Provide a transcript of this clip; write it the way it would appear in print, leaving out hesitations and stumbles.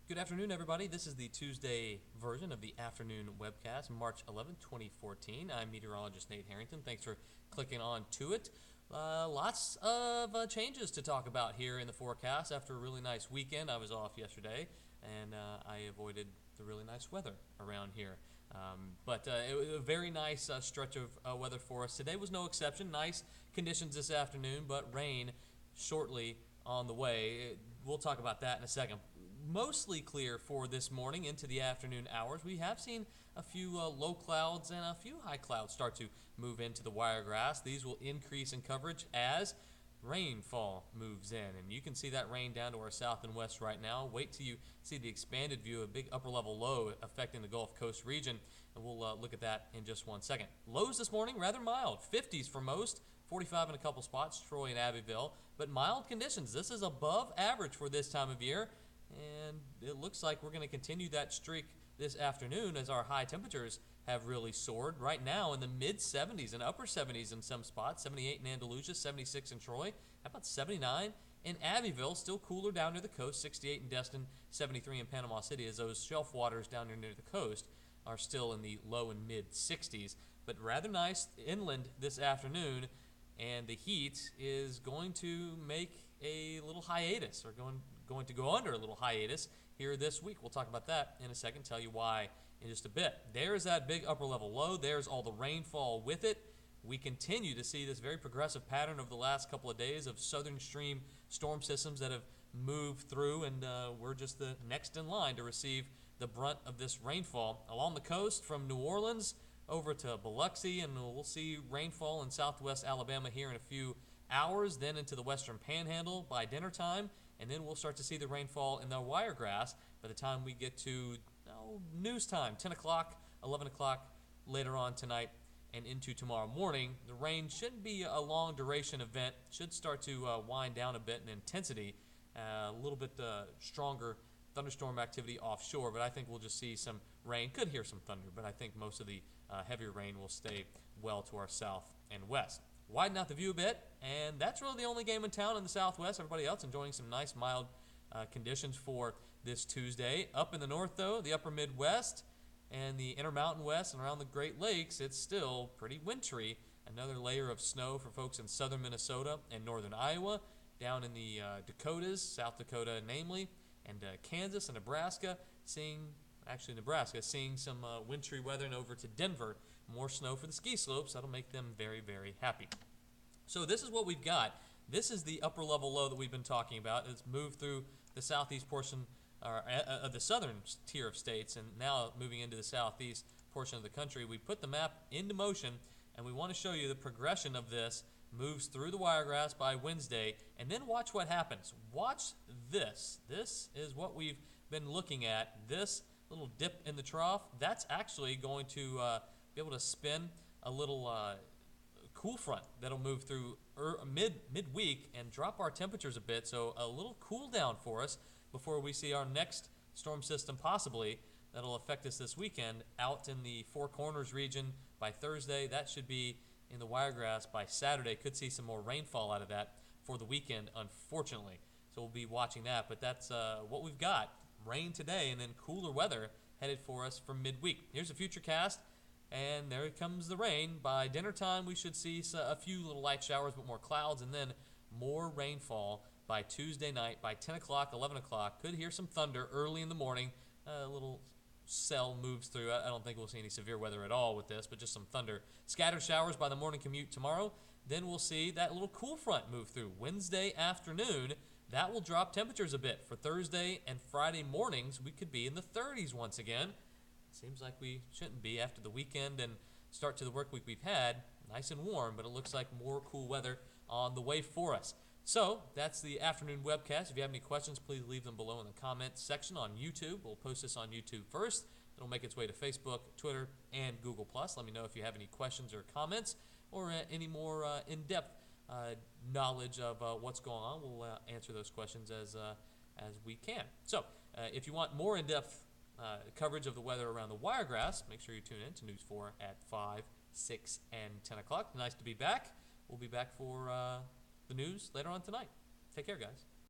Good afternoon, everybody. This is the Tuesday version of the afternoon webcast, March 11th, 2014. I'm meteorologist Nate Harrington. Thanks for clicking on to it. Lots of changes to talk about here in the forecast after a really nice weekend. I was off yesterday, and I avoided the really nice weather around here. But it was a very nice stretch of weather for us. Today was no exception. Nice conditions this afternoon, but rain shortly on the way. We'll talk about that in a second. Mostly clear for this morning into the afternoon hours. We have seen a few low clouds and a few high clouds start to move into the wiregrass. These will increase in coverage as rainfall moves in, and you can see that rain down to our south and west right now. Wait till you see the expanded view of a big upper level low affecting the Gulf Coast region, and we'll look at that in just 1 second. Lows this morning rather mild, 50s for most, 45 in a couple spots, Troy and Abbeville, but mild conditions. This is above average for this time of year, and it looks like we're going to continue that streak this afternoon as our high temperatures have really soared. Right now in the mid-70s and upper 70s in some spots, 78 in Andalusia, 76 in Troy. How about 79 in Abbeville? Still cooler down near the coast, 68 in Destin, 73 in Panama City, as those shelf waters down near the coast are still in the low and mid-60s. But rather nice inland this afternoon, and the heat is going to make a little hiatus, or going to go under a little hiatus here this week. We'll talk about that in a second, tell you why in just a bit. There's that big upper level low. There's all the rainfall with it. We continue to see this very progressive pattern over the last couple of days of southern stream storm systems that have moved through, and we're just the next in line to receive the brunt of this rainfall. Along the coast from New Orleans over to Biloxi, and we'll see rainfall in southwest Alabama here in a few hours, then into the western panhandle by dinner time, and then we'll start to see the rainfall in the wiregrass by the time we get to news time, 10 o'clock, 11 o'clock later on tonight and into tomorrow morning. The rain shouldn't be a long duration event, should start to wind down a bit in intensity, a little bit stronger thunderstorm activity offshore, but I think we'll just see some rain. Could hear some thunder, but I think most of the heavier rain will stay well to our south and west. Widen out the view a bit, and that's really the only game in town in the southwest. Everybody else enjoying some nice mild conditions for this Tuesday. Up in the north, though, the upper Midwest and the Intermountain West and around the Great Lakes, it's still pretty wintry. Another layer of snow for folks in southern Minnesota and northern Iowa. Down in the Dakotas, South Dakota namely, and Kansas and Nebraska, seeing some wintry weather, and over to Denver, more snow for the ski slopes. That'll make them very, very happy. So this is what we've got. This is the upper level low that we've been talking about. It's moved through the southeast portion of the southern tier of states, and now moving into the southeast portion of the country. We put the map into motion, and we want to show you the progression of this. Moves through the wiregrass by Wednesday, and then watch what happens. Watch this. This is what we've been looking at. This little dip in the trough, that's actually going to be able to spin a little cool front that'll move through midweek and drop our temperatures a bit. So a little cool down for us before we see our next storm system possibly that'll affect us this weekend out in the Four Corners region by Thursday. That should be in the wiregrass by Saturday. Could see some more rainfall out of that for the weekend, unfortunately. So we'll be watching that, but that's what we've got. Rain today and then cooler weather headed for us for midweek. Here's a future cast, and there comes the rain. By dinner time, we should see a few little light showers, but more clouds, and then more rainfall by Tuesday night by 10 o'clock, 11 o'clock. Could hear some thunder early in the morning. A little cell moves through. I don't think we'll see any severe weather at all with this, but just some thunder. Scattered showers by the morning commute tomorrow. Then we'll see that little cool front move through Wednesday afternoon. That will drop temperatures a bit. For Thursday and Friday mornings, we could be in the 30s once again. Seems like we shouldn't be after the weekend and start to the work week we've had. Nice and warm, but it looks like more cool weather on the way for us. So that's the afternoon webcast. If you have any questions, please leave them below in the comments section on YouTube. We'll post this on YouTube first. It'll make its way to Facebook, Twitter, and Google+. Let me know if you have any questions or comments or any more in-depth knowledge of what's going on. We'll answer those questions as we can. So if you want more in-depth coverage of the weather around the wiregrass, make sure you tune in to News 4 at 5, 6, and 10 o'clock. Nice to be back. We'll be back for the news later on tonight. Take care, guys.